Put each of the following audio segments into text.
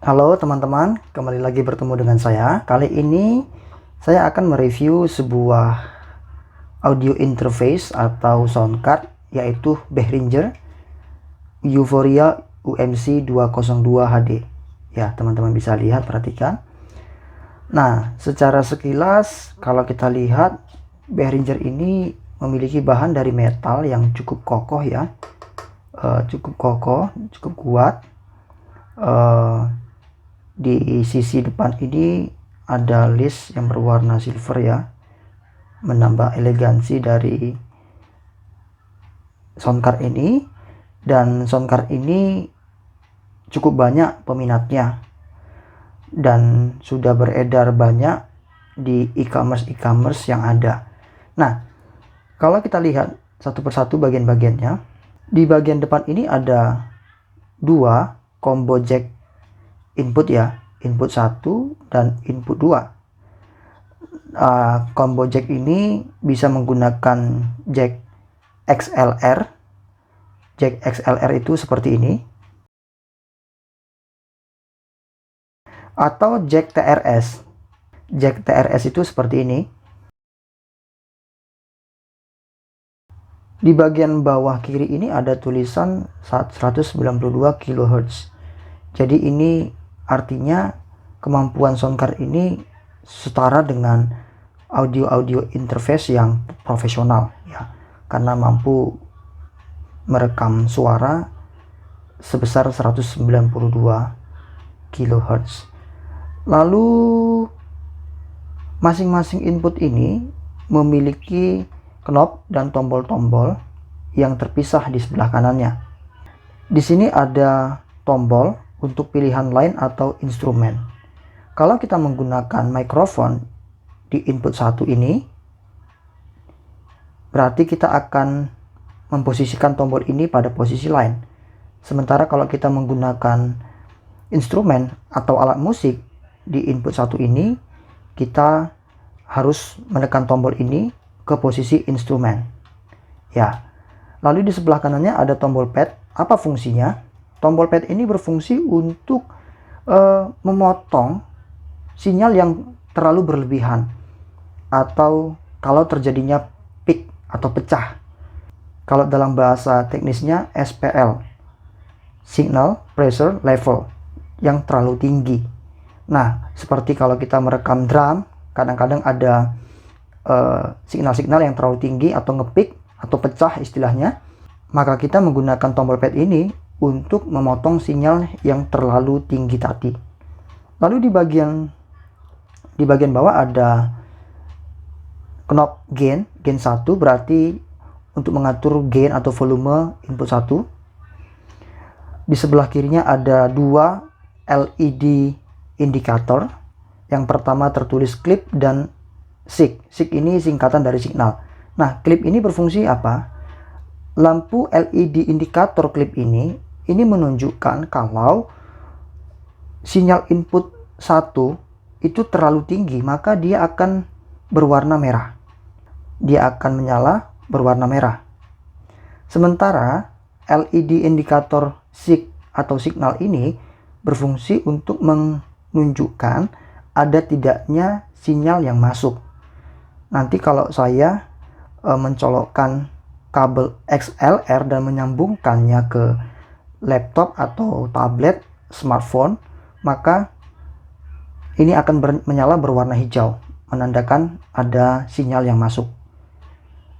Halo teman-teman, kembali lagi bertemu dengan saya. Kali ini saya akan mereview sebuah audio interface atau sound card, yaitu Behringer Euphoria UMC 202 HD. Ya, teman-teman bisa lihat, perhatikan. Nah, secara sekilas kalau kita lihat, Behringer ini memiliki bahan dari metal yang cukup kokoh ya. Cukup kuat. Di sisi depan ini ada list yang berwarna silver ya, menambah elegansi dari soundcard ini. Dan soundcard ini cukup banyak peminatnya dan sudah beredar banyak di e-commerce yang ada. Nah, kalau kita lihat satu persatu bagian-bagiannya, di bagian depan ini ada dua combo jack input ya, input 1 dan input 2. Combo jack ini bisa menggunakan jack XLR. Jack XLR itu seperti ini, atau jack TRS. Jack TRS itu seperti ini. Di bagian bawah kiri ini ada tulisan 192 kHz. Jadi ini artinya kemampuan soundcard ini setara dengan audio interface yang profesional ya, karena mampu merekam suara sebesar 192 kHz. Lalu masing-masing input ini memiliki knob dan tombol-tombol yang terpisah di sebelah kanannya. Di sini ada tombol untuk pilihan line atau instrumen. Kalau kita menggunakan mikrofon di input 1 ini, berarti kita akan memposisikan tombol ini pada posisi line. Sementara kalau kita menggunakan instrumen atau alat musik di input 1 ini, kita harus menekan tombol ini ke posisi instrumen. Ya. Lalu di sebelah kanannya ada tombol pad. Apa fungsinya? Tombol pad ini berfungsi untuk memotong sinyal yang terlalu berlebihan, atau kalau terjadinya peak atau pecah. Kalau dalam bahasa teknisnya SPL, Signal Pressure Level, yang terlalu tinggi. Nah, seperti kalau kita merekam drum, kadang-kadang ada signal-signal yang terlalu tinggi atau ngepeak atau pecah istilahnya, maka kita menggunakan tombol pad ini untuk memotong sinyal yang terlalu tinggi tadi. Lalu di bagian bawah ada knob gain 1, berarti untuk mengatur gain atau volume input 1. Di sebelah kirinya ada dua LED indikator. Yang pertama tertulis clip dan SIG. SIG ini singkatan dari signal. Nah, clip ini berfungsi apa? Lampu LED indikator clip ini menunjukkan kalau sinyal input 1 itu terlalu tinggi, maka dia akan berwarna merah. Dia akan menyala berwarna merah. Sementara LED indikator SIG atau signal ini berfungsi untuk menunjukkan ada tidaknya sinyal yang masuk. Nanti kalau saya mencolokkan kabel XLR dan menyambungkannya ke laptop atau tablet, smartphone, maka ini akan menyala berwarna hijau, menandakan ada sinyal yang masuk.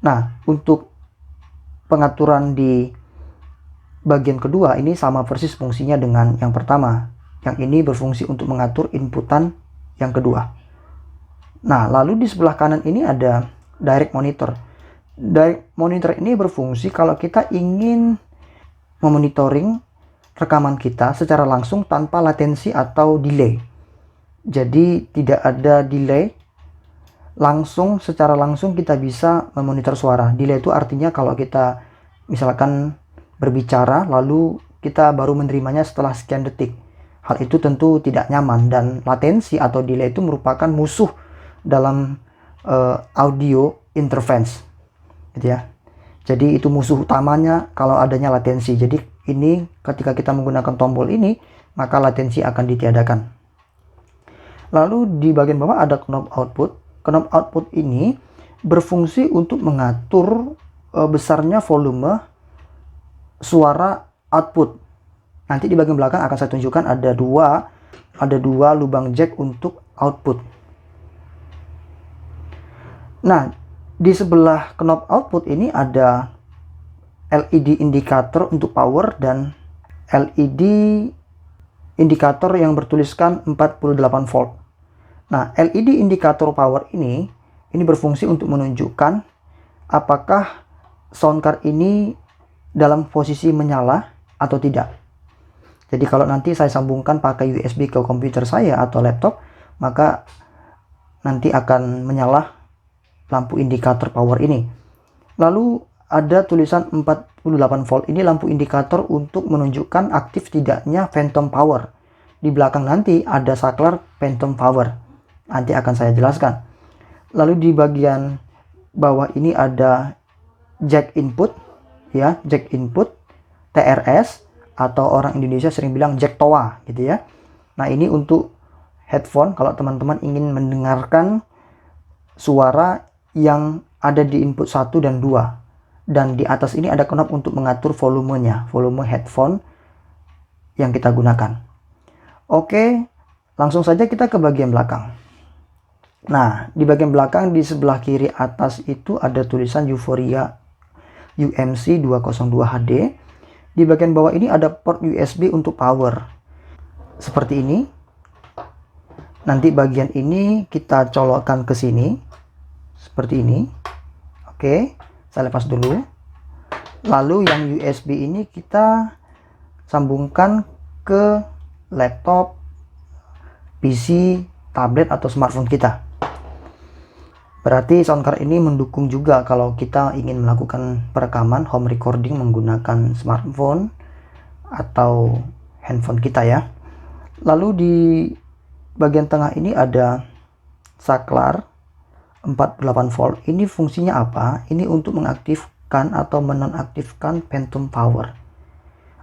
Nah, untuk pengaturan di bagian kedua ini sama persis fungsinya dengan yang pertama. Yang ini berfungsi untuk mengatur inputan yang kedua. Nah, lalu di sebelah kanan ini ada direct monitor. Direct monitor ini berfungsi kalau kita ingin memonitoring rekaman kita secara langsung tanpa latensi atau delay. Jadi tidak ada delay, secara langsung kita bisa memonitor suara. Delay itu artinya kalau kita misalkan berbicara lalu kita baru menerimanya setelah sekian detik. Hal itu tentu tidak nyaman, dan latensi atau delay itu merupakan musuh dalam audio interference, gitu ya. Jadi itu musuh utamanya kalau adanya latensi. Jadi ini ketika kita menggunakan tombol ini, maka latensi akan ditiadakan. Lalu di bagian bawah ada knob output. Knob output ini berfungsi untuk mengatur besarnya volume suara output. Nanti di bagian belakang akan saya tunjukkan ada dua lubang jack untuk output. Nah, di sebelah knob output ini ada LED indikator untuk power dan LED indikator yang bertuliskan 48 volt. Nah, LED indikator power ini berfungsi untuk menunjukkan apakah sound card ini dalam posisi menyala atau tidak. Jadi kalau nanti saya sambungkan pakai USB ke komputer saya atau laptop, maka nanti akan menyala lampu indikator power ini. Lalu ada tulisan 48 volt. Ini lampu indikator untuk menunjukkan aktif tidaknya phantom power. Di belakang nanti ada saklar phantom power. Nanti akan saya jelaskan. Lalu di bagian bawah ini ada jack input, ya, jack input TRS, atau orang Indonesia sering bilang jack toa gitu ya. Nah, ini untuk headphone kalau teman-teman ingin mendengarkan suara yang ada di input 1 dan 2. Dan di atas ini ada knob untuk mengatur volumenya, volume headphone yang kita gunakan. Oke, langsung saja kita ke bagian belakang. Nah, di bagian belakang di sebelah kiri atas itu ada tulisan Euphoria UMC 202 HD. Di bagian bawah ini ada port USB untuk power. Seperti ini. Nanti bagian ini kita colokkan ke sini. Seperti ini. Oke, saya lepas dulu. Lalu yang USB ini kita sambungkan ke laptop, PC, tablet atau smartphone kita. Berarti sound card ini mendukung juga kalau kita ingin melakukan perekaman home recording menggunakan smartphone atau handphone kita ya. Lalu di bagian tengah ini ada saklar 48 volt. Ini fungsinya apa? Ini untuk mengaktifkan atau menonaktifkan phantom power.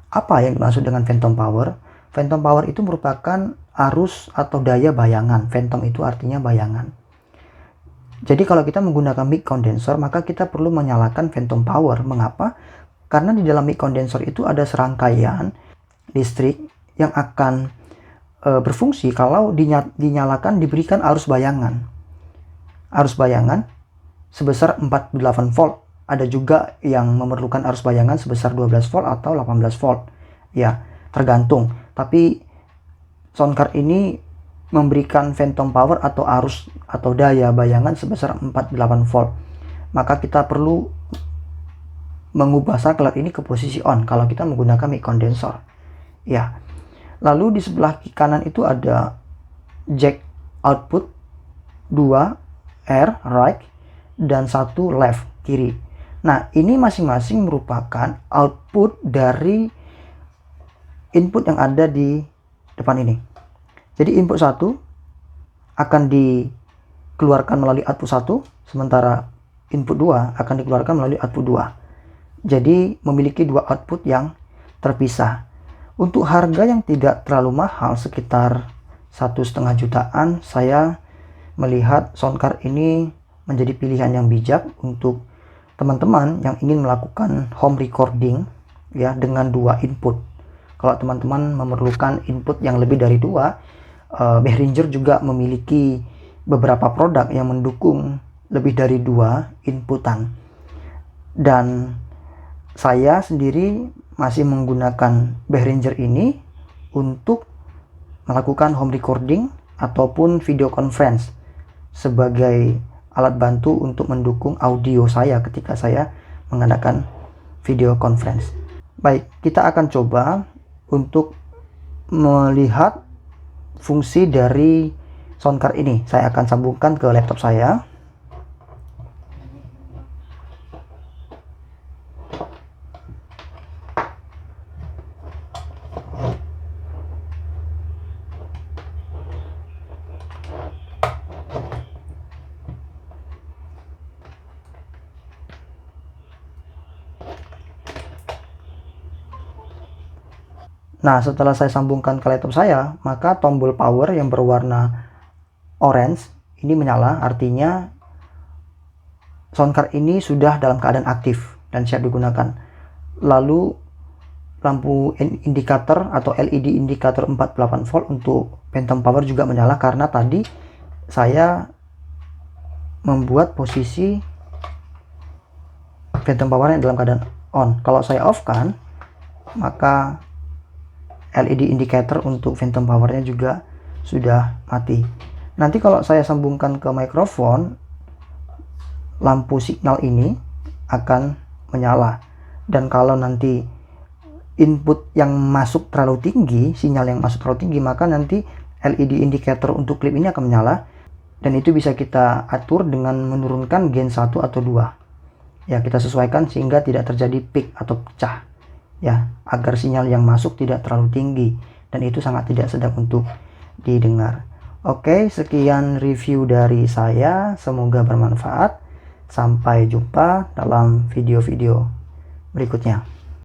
Apa yang dimaksud dengan phantom power? Phantom power itu merupakan arus atau daya bayangan. Phantom itu artinya bayangan. Jadi kalau kita menggunakan mic condenser, maka kita perlu menyalakan phantom power. Mengapa? Karena di dalam mic condenser itu ada serangkaian listrik yang akan berfungsi kalau dinyalakan, diberikan arus bayangan. Arus bayangan sebesar 48 volt. Ada juga yang memerlukan arus bayangan sebesar 12 volt atau 18 volt. Ya, tergantung. Tapi sound card ini memberikan phantom power atau arus atau daya bayangan sebesar 48 volt. Maka kita perlu mengubah saklar ini ke posisi on kalau kita menggunakan mic condenser. Ya. Lalu di sebelah kanan itu ada jack output 2 R right dan 1 left kiri. Nah, ini masing-masing merupakan output dari input yang ada di depan ini. Jadi input 1 akan dikeluarkan melalui output 1, sementara input 2 akan dikeluarkan melalui output 2. Jadi memiliki dua output yang terpisah. Untuk harga yang tidak terlalu mahal, sekitar 1,5 jutaan, saya melihat sound card ini menjadi pilihan yang bijak untuk teman-teman yang ingin melakukan home recording ya dengan dua input. Kalau teman-teman memerlukan input yang lebih dari 2, Behringer juga memiliki beberapa produk yang mendukung lebih dari 2 inputan. Dan saya sendiri masih menggunakan Behringer ini untuk melakukan home recording ataupun video conference sebagai alat bantu untuk mendukung audio saya ketika saya mengadakan video conference. Baik, kita akan coba untuk melihat fungsi dari sound card ini. Saya akan sambungkan ke laptop saya. Nah, setelah saya sambungkan ke laptop saya, maka tombol power yang berwarna orange ini menyala, artinya sound card ini sudah dalam keadaan aktif dan siap digunakan. Lalu lampu indikator atau LED indikator 48 volt untuk phantom power juga menyala, karena tadi saya membuat posisi phantom powernya dalam keadaan on. Kalau saya off kan, maka LED indicator untuk phantom powernya juga sudah mati. Nanti kalau saya sambungkan ke mikrofon, lampu signal ini akan menyala. Dan kalau nanti input yang masuk terlalu tinggi, sinyal yang masuk terlalu tinggi, maka nanti LED indicator untuk klip ini akan menyala. Dan itu bisa kita atur dengan menurunkan gain 1 atau 2. Ya, kita sesuaikan sehingga tidak terjadi peak atau pecah. Ya, agar sinyal yang masuk tidak terlalu tinggi. Dan itu sangat tidak sedap untuk didengar. Oke, sekian review dari saya. Semoga bermanfaat. Sampai jumpa dalam video-video berikutnya.